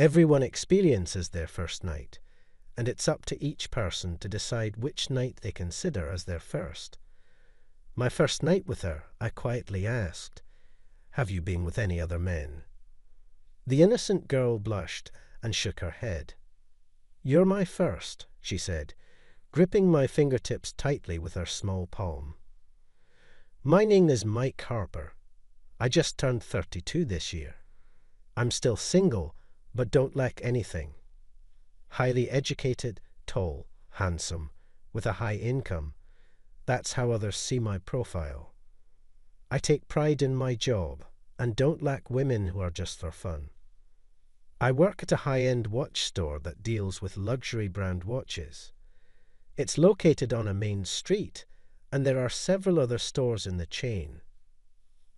Everyone experiences their first night, and it's up to each person to decide which night they consider as their first. My first night with her, I quietly asked, "Have you been with any other men?" The innocent girl blushed and shook her head. "You're my first," she said, gripping my fingertips tightly with her small palm. "My name is Mike Harper. I just turned 32 this year. I'm still single, but don't lack anything. Highly educated, tall, handsome, with a high income. That's how others see my profile. I take pride in my job and don't lack women who are just for fun. I work at a high-end watch store that deals with luxury brand watches. It's located on a main street, and there are several other stores in the chain.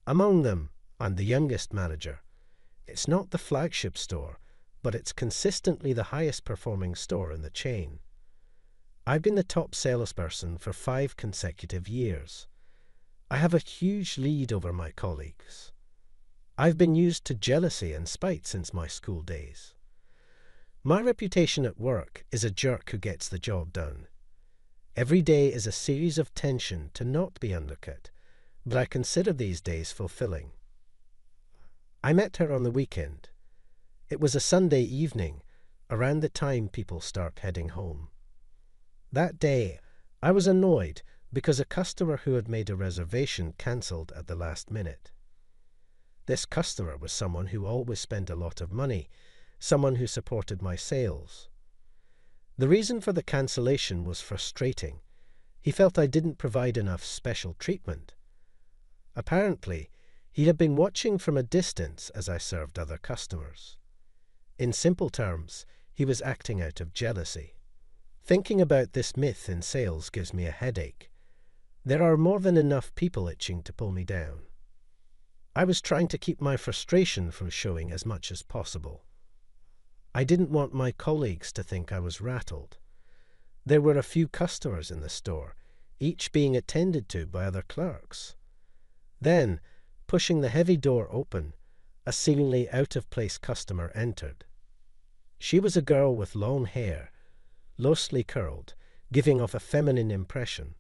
Among them, I'm the youngest manager. It's not the flagship store, but it's consistently the highest performing store in the chain. I've been the top salesperson for 5 consecutive years. I have a huge lead over my colleagues. I've been used to jealousy and spite since my school days. My reputation at work is a jerk who gets the job done. Every day is a series of tension to not be undercut, but I consider these days fulfilling. I met her on the weekend. It was a Sunday evening, around the time people start heading home. That day, I was annoyed because a customer who had made a reservation cancelled at the last minute. This customer was someone who always spent a lot of money, someone who supported my sales. The reason for the cancellation was frustrating. He felt I didn't provide enough special treatment. Apparently, he had been watching from a distance as I served other customers. In simple terms, he was acting out of jealousy. Thinking about this myth in sales gives me a headache. There are more than enough people itching to pull me down. I was trying to keep my frustration from showing as much as possible. I didn't want my colleagues to think I was rattled. There were a few customers in the store, each being attended to by other clerks. Then, pushing the heavy door open, a seemingly out-of-place customer entered. She was a girl with long hair, loosely curled, giving off a feminine impression.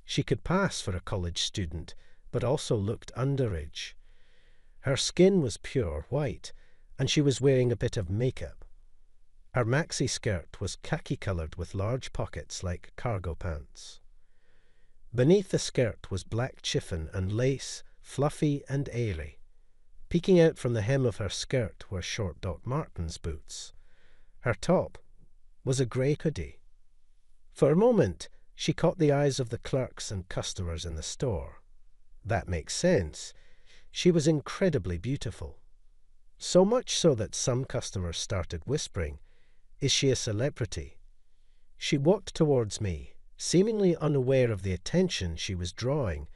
She could pass for a college student, but also looked underage. Her skin was pure white, and she was wearing a bit of makeup. Her maxi skirt was khaki-coloured with large pockets like cargo pants. Beneath the skirt was black chiffon and lace, fluffy and airy. Peeking out from the hem of her skirt were short Doc Martens boots. Her top was a grey hoodie. For a moment, she caught the eyes of the clerks and customers in the store. That makes sense. She was incredibly beautiful. So much so that some customers started whispering, "Is she a celebrity?" She walked towards me, seemingly unaware of the attention she was drawing,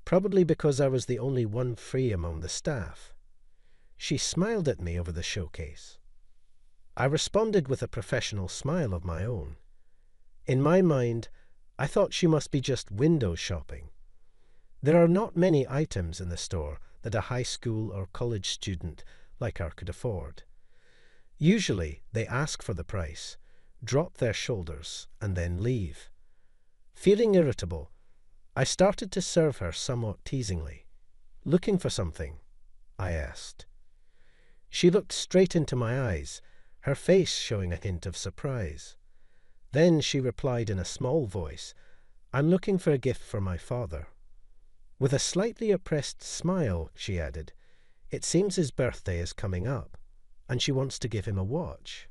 probably because I was the only one free among the staff. She smiled at me over the showcase. I responded with a professional smile of my own. In my mind, I thought she must be just window shopping. There are not many items in the store that a high school or college student like her could afford. Usually, they ask for the price, drop their shoulders, and then leave. Feeling irritable, I started to serve her somewhat teasingly. "Looking for something?" I asked. She looked straight into my eyes, her face showing a hint of surprise. Then she replied in a small voice, "I'm looking for a gift for my father." With a slightly oppressed smile, she added, "It seems his birthday is coming up, and she wants to give him a watch."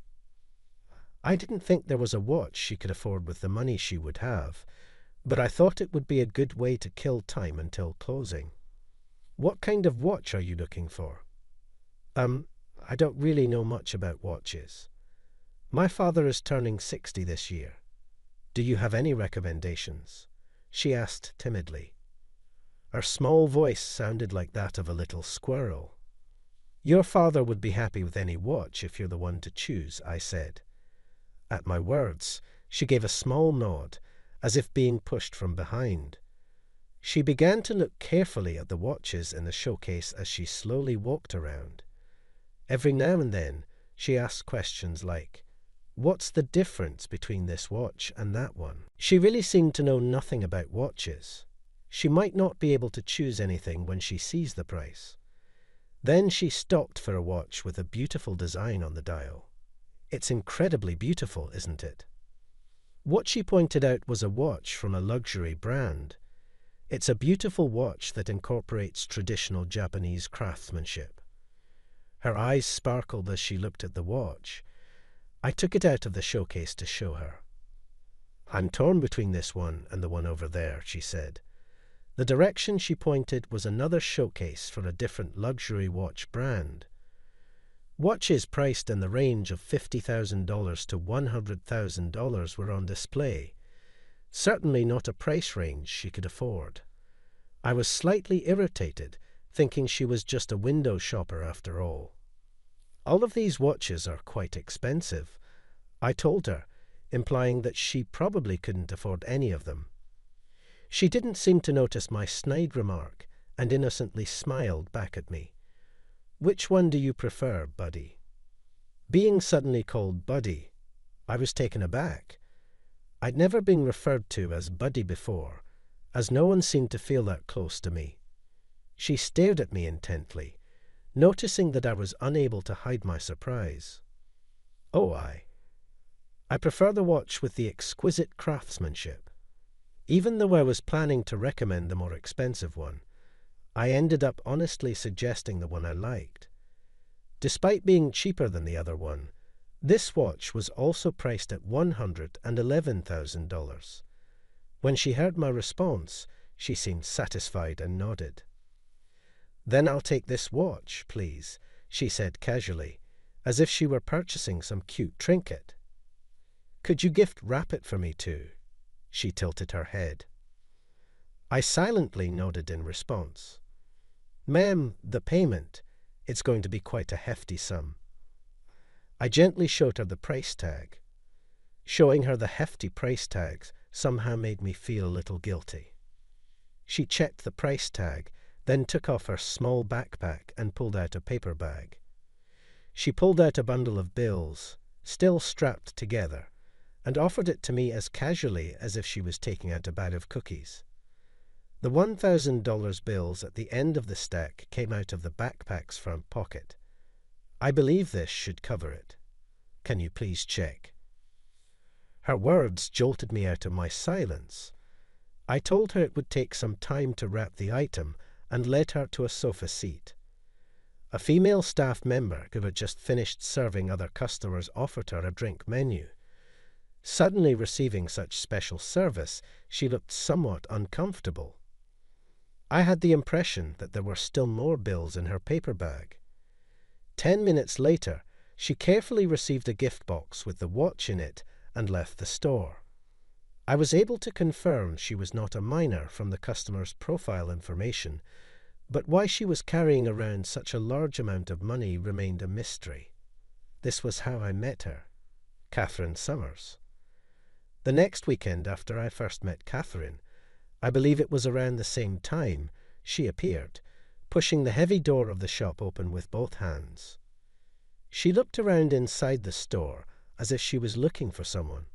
I didn't think there was a watch she could afford with the money she would have, but I thought it would be a good way to kill time until closing. "What kind of watch are you looking for?" I don't really know much about watches. My father is turning 60 this year. Do you have any recommendations?" she asked timidly. Her small voice sounded like that of a little squirrel. "Your father would be happy with any watch if you're the one to choose," I said. At my words, she gave a small nod, as if being pushed from behind. She began to look carefully at the watches in the showcase as she slowly walked around. Every now and then, She asked questions like, "What's the difference between this watch and that one?" She really seemed to know nothing about watches. She might not be able to choose anything when she sees the price. Then she stopped for a watch with a beautiful design on the dial. "It's incredibly beautiful, isn't it?" What she pointed out was a watch from a luxury brand. It's a beautiful watch that incorporates traditional Japanese craftsmanship. Her eyes sparkled as she looked at the watch. I took it out of the showcase to show her. "I'm torn between this one and the one over there," she said. The direction she pointed was another showcase for a different luxury watch brand. Watches priced in the range of $50,000 to $100,000 were on display. Certainly not a price range she could afford. I was slightly irritated, thinking she was just a window shopper after all. "All of these watches are quite expensive," I told her, implying that she probably couldn't afford any of them. She didn't seem to notice my snide remark and innocently smiled back at me. "Which one do you prefer, Buddy?" Being suddenly called Buddy, I was taken aback. I'd never been referred to as Buddy before, as no one seemed to feel that close to me. She stared at me intently, noticing that I was unable to hide my surprise. "Oh, I prefer the watch with the exquisite craftsmanship." Even though I was planning to recommend the more expensive one, I ended up honestly suggesting the one I liked. Despite being cheaper than the other one, this watch was also priced at $111,000. When she heard my response, she seemed satisfied and nodded. "Then I'll take this watch, please," she said casually, as if she were purchasing some cute trinket. "Could you gift wrap it for me too?" She tilted her head. I silently nodded in response. "Ma'am, the payment. It's going to be quite a hefty sum." I gently showed her the price tag. Showing her the hefty price tags somehow made me feel a little guilty. She checked the price tag, then took off her small backpack and pulled out a paper bag. She pulled out a bundle of bills, still strapped together, and offered it to me as casually as if she was taking out a bag of cookies. The $1,000 bills at the end of the stack came out of the backpack's front pocket. "I believe this should cover it. Can you please check?" Her words jolted me out of my silence. I told her it would take some time to wrap the item and led her to a sofa seat. A female staff member who had just finished serving other customers offered her a drink menu. Suddenly receiving such special service, she looked somewhat uncomfortable. I had the impression that there were still more bills in her paper bag. 10 minutes later, she carefully received a gift box with the watch in it and left the store. I was able to confirm she was not a minor from the customer's profile information, but why she was carrying around such a large amount of money remained a mystery. This was how I met her, Catherine Summers. The next weekend after I first met Catherine, I believe it was around the same time, she appeared, pushing the heavy door of the shop open with both hands. She looked around inside the store as if she was looking for someone.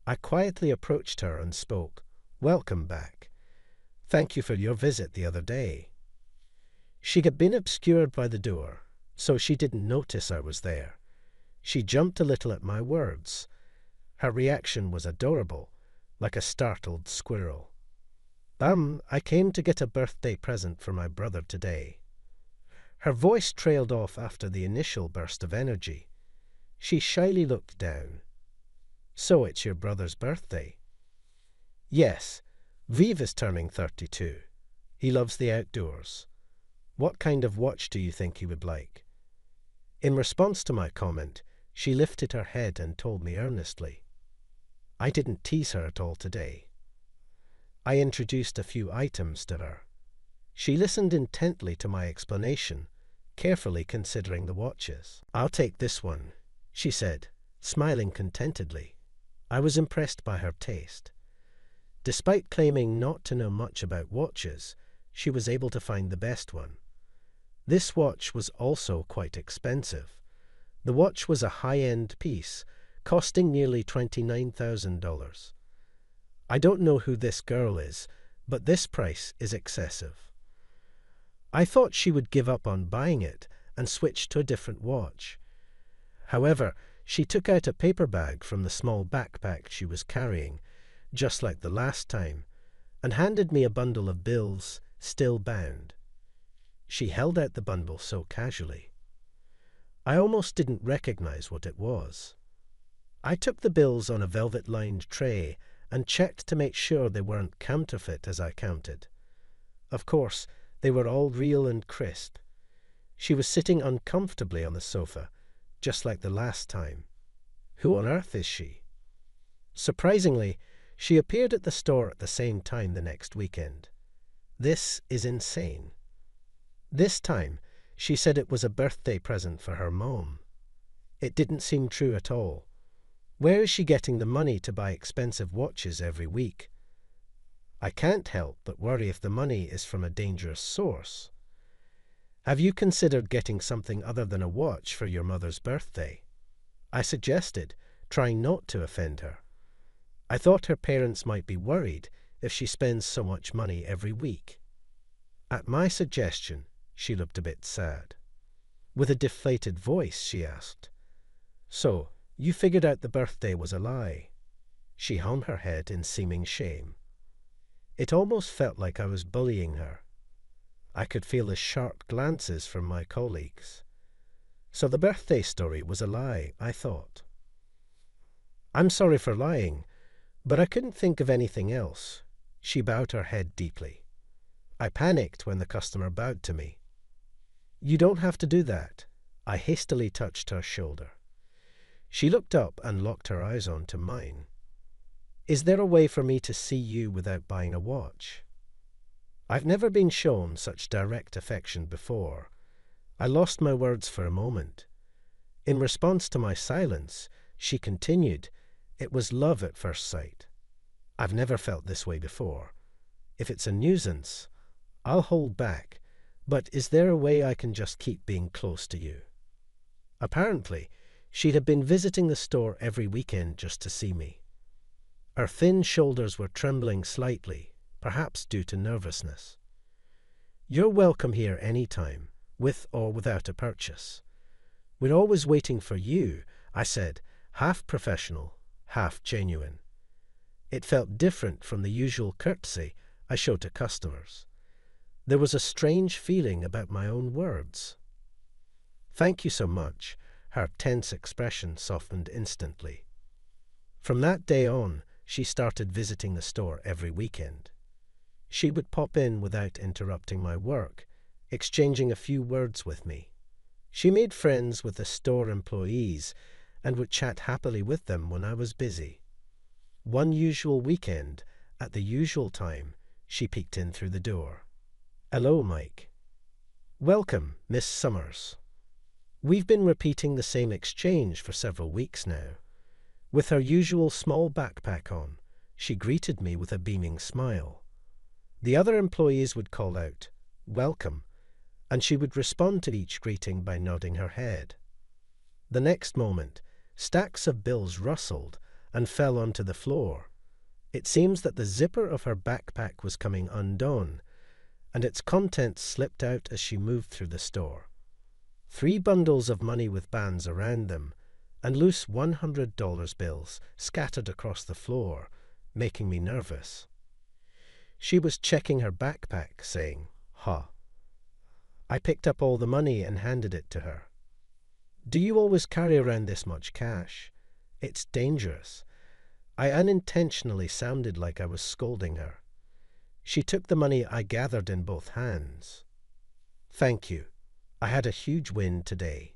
I quietly approached her and spoke, "Welcome back. Thank you for your visit the other day." She had been obscured by the door, so she didn't notice I was there. She jumped a little at my words. Her reaction was adorable, like a startled squirrel. I came to get a birthday present for my brother today." Her voice trailed off after the initial burst of energy. She shyly looked down. "So it's your brother's birthday?" "Yes. Viv is turning 32. He loves the outdoors. What kind of watch do you think he would like?" In response to my comment, she lifted her head and told me earnestly. I didn't tease her at all today. I introduced a few items to her. She listened intently to my explanation, carefully considering the watches. "I'll take this one," she said, smiling contentedly. I was impressed by her taste. Despite claiming not to know much about watches, she was able to find the best one. This watch was also quite expensive. The watch was a high-end piece, costing nearly $29,000. I don't know who this girl is, but this price is excessive. I thought she would give up on buying it and switch to a different watch. However, she took out a paper bag from the small backpack she was carrying, just like the last time, and handed me a bundle of bills, still bound. She held out the bundle so casually. I almost didn't recognize what it was. I took the bills on a velvet-lined tray and checked to make sure they weren't counterfeit as I counted. Of course, they were all real and crisp. She was sitting uncomfortably on the sofa, just like the last time. Who on earth is she? Surprisingly, she appeared at the store at the same time the next weekend. This is insane. This time, she said it was a birthday present for her mom. It didn't seem true at all. Where is she getting the money to buy expensive watches every week? I can't help but worry if the money is from a dangerous source. Have you considered getting something other than a watch for your mother's birthday? I suggested, trying not to offend her. I thought her parents might be worried if she spends so much money every week. At my suggestion, she looked a bit sad. With a deflated voice, she asked, "So, you figured out the birthday was a lie?" She hung her head in seeming shame. It almost felt like I was bullying her. I could feel the sharp glances from my colleagues. So the birthday story was a lie, I thought. I'm sorry for lying, but I couldn't think of anything else. She bowed her head deeply. I panicked when the customer bowed to me. You don't have to do that. I hastily touched her shoulder. She looked up and locked her eyes onto mine. Is there a way for me to see you without buying a watch? I've never been shown such direct affection before. I lost my words for a moment. In response to my silence, she continued, "It was love at first sight. I've never felt this way before. If it's a nuisance, I'll hold back, but is there a way I can just keep being close to you?" Apparently, she'd have been visiting the store every weekend just to see me. Her thin shoulders were trembling slightly, perhaps due to nervousness. You're welcome here any time, with or without a purchase. We're always waiting for you, I said, half professional, half genuine. It felt different from the usual courtesy I show to customers. There was a strange feeling about my own words. Thank you so much. Her tense expression softened instantly. From that day on, she started visiting the store every weekend. She would pop in without interrupting my work, exchanging a few words with me. She made friends with the store employees and would chat happily with them when I was busy. One usual weekend, at the usual time, she peeked in through the door. "Hello, Mike." "Welcome, Miss Summers." We've been repeating the same exchange for several weeks now. With her usual small backpack on, she greeted me with a beaming smile. The other employees would call out, "Welcome," and she would respond to each greeting by nodding her head. The next moment, stacks of bills rustled and fell onto the floor. It seems that the zipper of her backpack was coming undone, and its contents slipped out as she moved through the store. 3 bundles of money with bands around them, and loose $100 bills scattered across the floor, making me nervous. She was checking her backpack, saying, "Ha." I picked up all the money and handed it to her. "Do you always carry around this much cash? It's dangerous." I unintentionally sounded like I was scolding her. She took the money I gathered in both hands. "Thank you. I had a huge win today.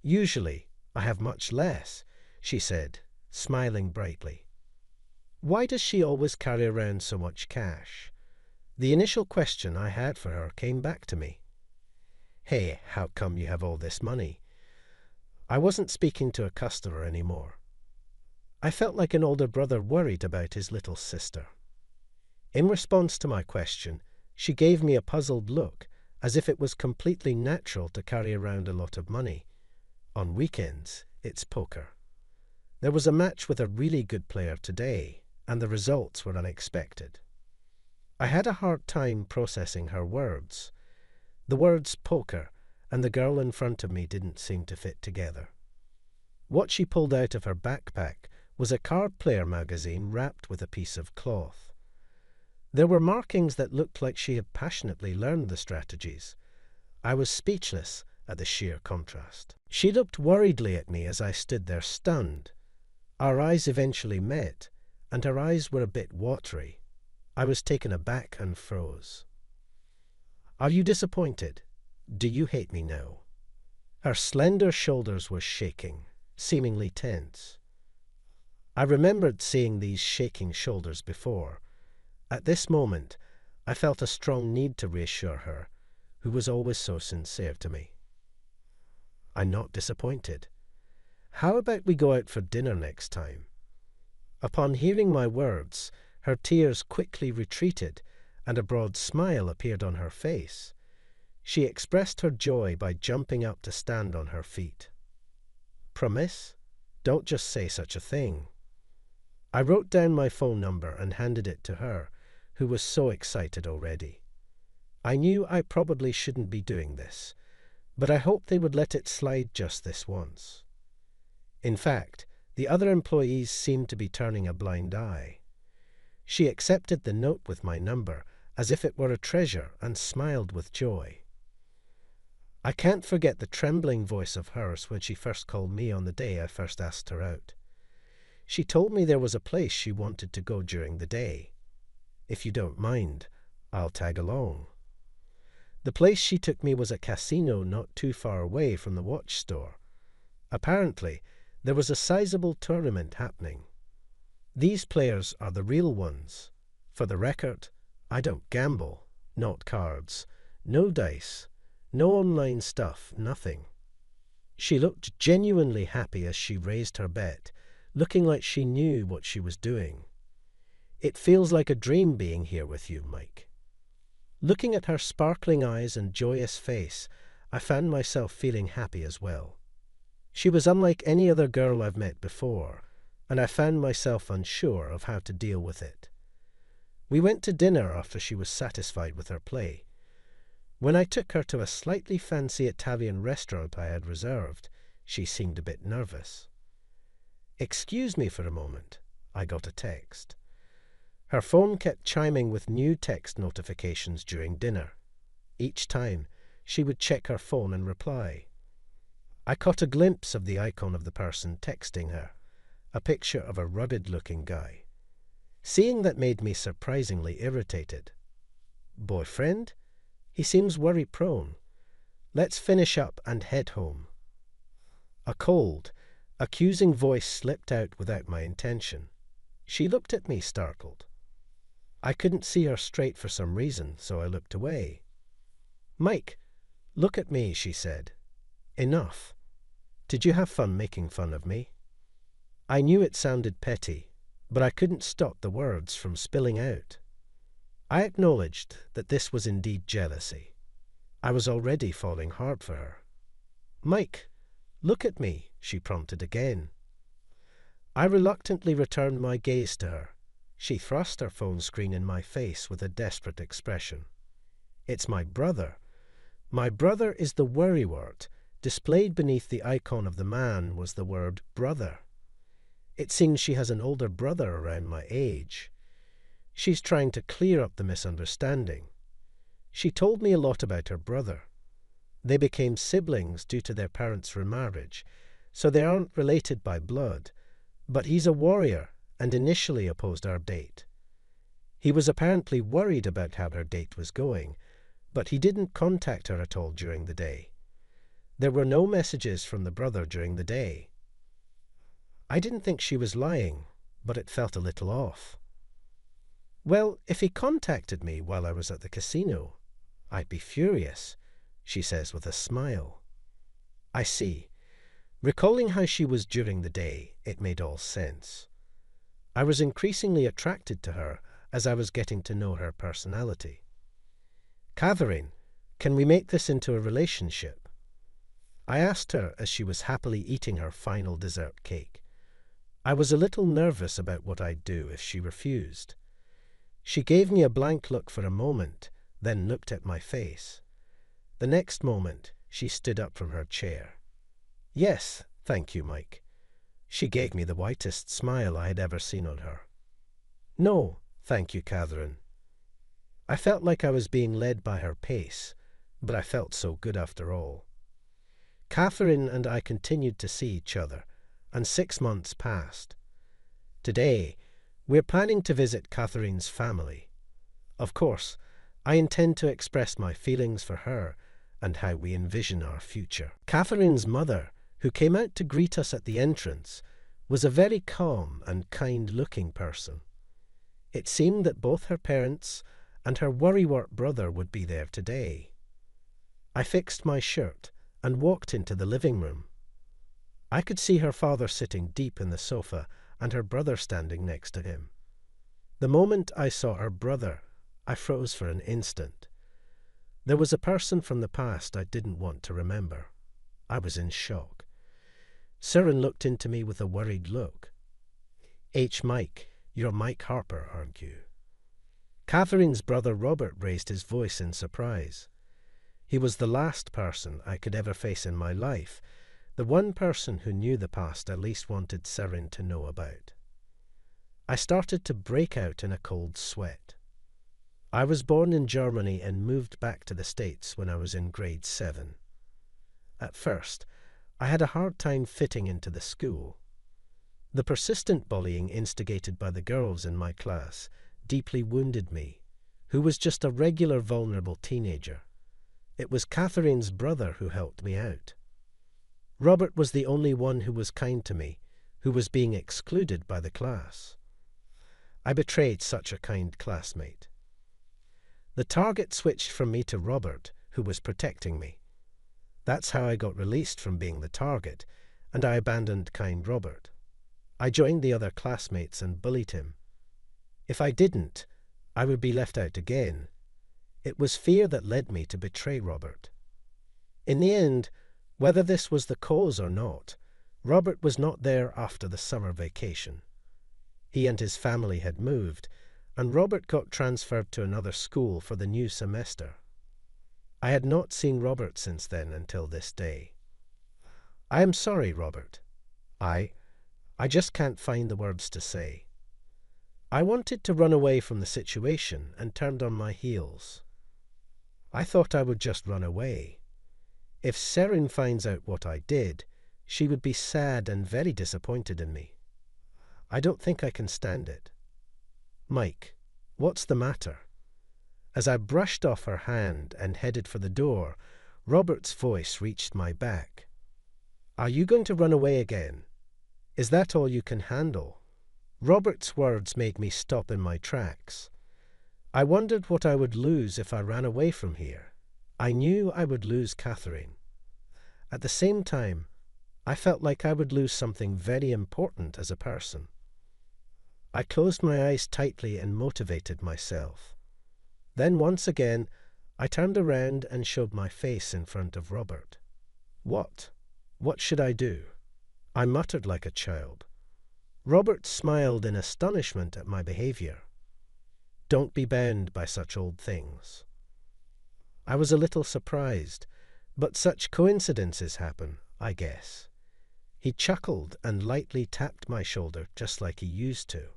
Usually, I have much less," she said, smiling brightly. Why does she always carry around so much cash? The initial question I had for her came back to me. "Hey, how come you have all this money?" I wasn't speaking to a customer anymore. I felt like an older brother worried about his little sister. In response to my question, she gave me a puzzled look, as if it was completely natural to carry around a lot of money. On weekends, it's poker. There was a match with a really good player today, and the results were unexpected. I had a hard time processing her words. The words poker and the girl in front of me didn't seem to fit together. What she pulled out of her backpack was a card player magazine wrapped with a piece of cloth. There were markings that looked like she had passionately learned the strategies. I was speechless at the sheer contrast. She looked worriedly at me as I stood there stunned. Our eyes eventually met, and her eyes were a bit watery. I was taken aback and froze. "Are you disappointed? Do you hate me now?" Her slender shoulders were shaking, seemingly tense. I remembered seeing these shaking shoulders before. At this moment, I felt a strong need to reassure her, who was always so sincere to me. "I'm not disappointed. How about we go out for dinner next time?" Upon hearing my words, her tears quickly retreated, and a broad smile appeared on her face. She expressed her joy by jumping up to stand on her feet. "Promise? Don't just say such a thing." I wrote down my phone number and handed it to her, who was so excited already. I knew I probably shouldn't be doing this, but I hoped they would let it slide just this once. In fact, the other employees seemed to be turning a blind eye. She accepted the note with my number as if it were a treasure and smiled with joy. I can't forget the trembling voice of hers when she first called me on the day I first asked her out. She told me there was a place she wanted to go during the day. "If you don't mind, I'll tag along." The place she took me was a casino not too far away from the watch store. Apparently, there was a sizable tournament happening. These players are the real ones. For the record, I don't gamble. Not cards. No dice. No online stuff. Nothing. She looked genuinely happy as she raised her bet, looking like she knew what she was doing. "It feels like a dream being here with you, Mike." Looking at her sparkling eyes and joyous face, I found myself feeling happy as well. She was unlike any other girl I've met before, and I found myself unsure of how to deal with it. We went to dinner after she was satisfied with her play. When I took her to a slightly fancy Italian restaurant I had reserved, she seemed a bit nervous. "Excuse me for a moment," I got a text. Her phone kept chiming with new text notifications during dinner. Each time, she would check her phone and reply. I caught a glimpse of the icon of the person texting her, a picture of a rugged-looking guy. Seeing that made me surprisingly irritated. "Boyfriend? He seems worry-prone. Let's finish up and head home." A cold, accusing voice slipped out without my intention. She looked at me startled. I couldn't see her straight for some reason, so I looked away. "Mike, look at me," she said. "Enough. Did you have fun making fun of me?" I knew it sounded petty, but I couldn't stop the words from spilling out. I acknowledged that this was indeed jealousy. I was already falling hard for her. "Mike, look at me," she prompted again. I reluctantly returned my gaze to her. She thrust her phone screen in my face with a desperate expression. "It's my brother. My brother is the worry word. Displayed beneath the icon of the man was the word brother. It seems she has an older brother around my age. She's trying to clear up the misunderstanding. She told me a lot about her brother. They became siblings due to their parents' remarriage, so they aren't related by blood, but he's a warrior and initially opposed our date. He was apparently worried about how her date was going, but he didn't contact her at all during the day. There were no messages from the brother during the day." I didn't think she was lying, but it felt a little off. "Well, if he contacted me while I was at the casino, I'd be furious," she says with a smile. I see. Recalling how she was during the day, it made all sense. I was increasingly attracted to her as I was getting to know her personality. "Catherine, can we make this into a relationship?" I asked her as she was happily eating her final dessert cake. I was a little nervous about what I'd do if she refused. She gave me a blank look for a moment, then looked at my face. The next moment, she stood up from her chair. "Yes, thank you, Mike." She gave me the whitest smile I had ever seen on her. "No, thank you, Catherine." I felt like I was being led by her pace, but I felt so good after all. Catherine and I continued to see each other, and 6 months passed. Today, we're planning to visit Catherine's family. Of course, I intend to express my feelings for her and how we envision our future. Catherine's mother, who came out to greet us at the entrance, was a very calm and kind-looking person. It seemed that both her parents and her worrywart brother would be there today. I fixed my shirt and walked into the living room. I could see her father sitting deep in the sofa and her brother standing next to him. The moment I saw her brother, I froze for an instant. There was a person from the past I didn't want to remember. I was in shock. Siren looked into me with a worried look. Mike, you're Mike Harper, aren't you?" Catherine's brother Robert raised his voice in surprise. He was the last person I could ever face in my life, the one person who knew the past I least wanted Siren to know about. I started to break out in a cold sweat. I was born in Germany and moved back to the States when I was in grade 7. At first, I had a hard time fitting into the school. The persistent bullying instigated by the girls in my class deeply wounded me, who was just a regular vulnerable teenager. It was Catherine's brother who helped me out. Robert was the only one who was kind to me, who was being excluded by the class. I betrayed such a kind classmate. The target switched from me to Robert, who was protecting me. That's how I got released from being the target, and I abandoned kind Robert. I joined the other classmates and bullied him. If I didn't, I would be left out again. It was fear that led me to betray Robert. In the end, whether this was the cause or not, Robert was not there after the summer vacation. He and his family had moved, and Robert got transferred to another school for the new semester. I had not seen Robert since then until this day. I am sorry, Robert. I just can't find the words to say. I wanted to run away from the situation and turned on my heels. I thought I would just run away. If Siren finds out what I did, she would be sad and very disappointed in me. I don't think I can stand it. Mike, what's the matter? As I brushed off her hand and headed for the door, Robert's voice reached my back. Are you going to run away again? Is that all you can handle? Robert's words made me stop in my tracks. I wondered what I would lose if I ran away from here. I knew I would lose Catherine. At the same time, I felt like I would lose something very important as a person. I closed my eyes tightly and motivated myself. Then once again, I turned around and showed my face in front of Robert. What? What should I do? I muttered like a child. Robert smiled in astonishment at my behavior. Don't be bound by such old things. I was a little surprised, but such coincidences happen, I guess. He chuckled and lightly tapped my shoulder just like he used to.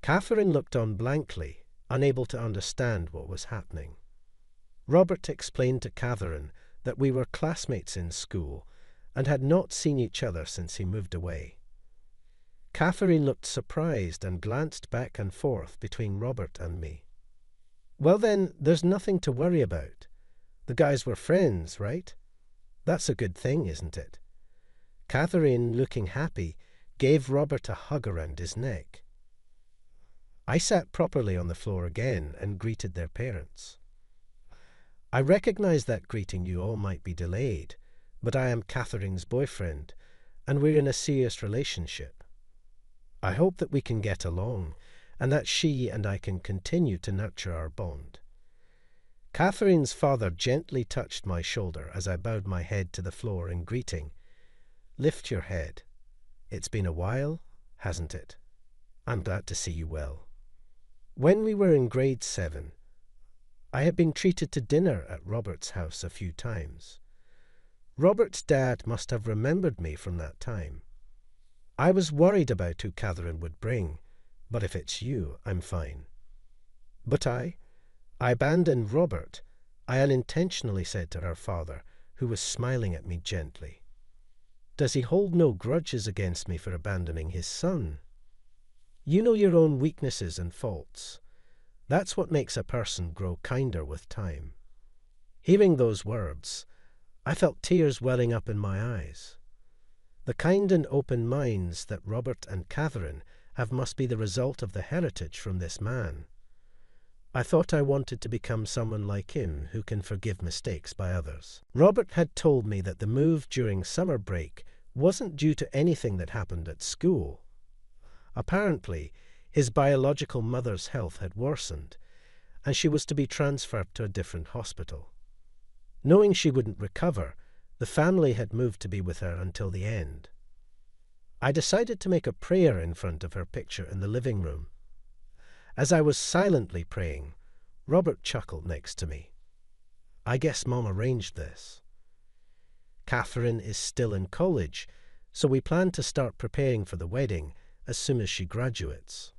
Catherine looked on blankly, unable to understand what was happening. Robert explained to Catherine that we were classmates in school and had not seen each other since he moved away. Catherine looked surprised and glanced back and forth between Robert and me. Well then, there's nothing to worry about. The guys were friends, right? That's a good thing, isn't it? Catherine, looking happy, gave Robert a hug around his neck. I sat properly on the floor again and greeted their parents. I recognize that greeting you all might be delayed, but I am Catherine's boyfriend, and we're in a serious relationship. I hope that we can get along, and that she and I can continue to nurture our bond. Catherine's father gently touched my shoulder as I bowed my head to the floor in greeting. "Lift your head. It's been a while, hasn't it? I'm glad to see you well." When we were in grade 7, I had been treated to dinner at Robert's house a few times. Robert's dad must have remembered me from that time. I was worried about who Catherine would bring, but if it's you, I'm fine. But I abandoned Robert, I unintentionally said to her father, who was smiling at me gently. Does he hold no grudges against me for abandoning his son? You know your own weaknesses and faults. That's what makes a person grow kinder with time. Hearing those words, I felt tears welling up in my eyes. The kind and open minds that Robert and Catherine have must be the result of the heritage from this man. I thought I wanted to become someone like him who can forgive mistakes by others. Robert had told me that the move during summer break wasn't due to anything that happened at school. Apparently, his biological mother's health had worsened, and she was to be transferred to a different hospital. Knowing she wouldn't recover, the family had moved to be with her until the end. I decided to make a prayer in front of her picture in the living room. As I was silently praying, Robert chuckled next to me. I guess Mom arranged this. Catherine is still in college, so we plan to start preparing for the wedding as soon as she graduates.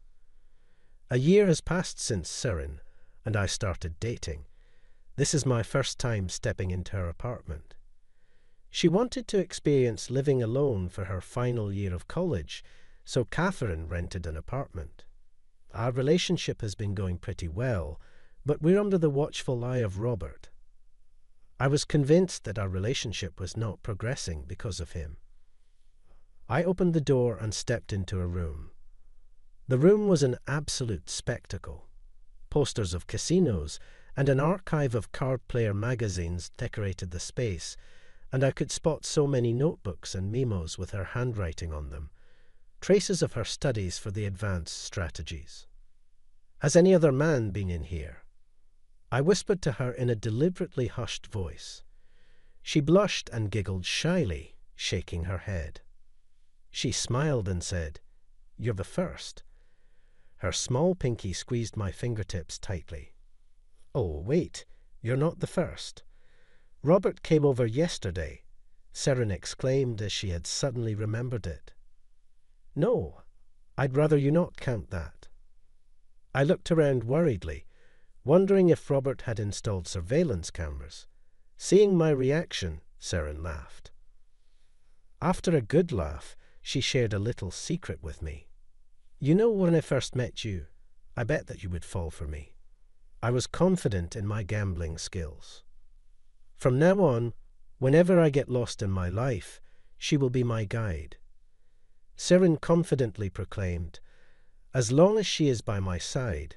A year has passed since Siren, and I started dating. This is my first time stepping into her apartment. She wanted to experience living alone for her final year of college, so Catherine rented an apartment. Our relationship has been going pretty well, but we're under the watchful eye of Robert. I was convinced that our relationship was not progressing because of him. I opened the door and stepped into a room. The room was an absolute spectacle. Posters of casinos and an archive of card player magazines decorated the space, and I could spot so many notebooks and memos with her handwriting on them, traces of her studies for the advanced strategies. Has any other man been in here? I whispered to her in a deliberately hushed voice. She blushed and giggled shyly, shaking her head. She smiled and said, "You're the first." Her small pinky squeezed my fingertips tightly. "Oh, wait, you're not the first. Robert came over yesterday," Siren exclaimed as she had suddenly remembered it. "No, I'd rather you not count that." I looked around worriedly, wondering if Robert had installed surveillance cameras. Seeing my reaction, Siren laughed. After a good laugh, she shared a little secret with me. "You know, when I first met you, I bet that you would fall for me. I was confident in my gambling skills. From now on, whenever I get lost in my life, she will be my guide." Siren confidently proclaimed, "As long as she is by my side,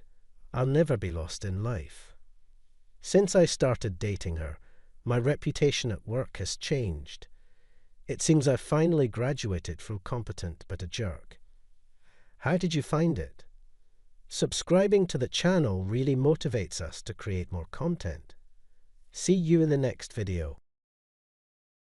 I'll never be lost in life." Since I started dating her, my reputation at work has changed. It seems I've finally graduated from competent but a jerk. How did you find it? Subscribing to the channel really motivates us to create more content. See you in the next video.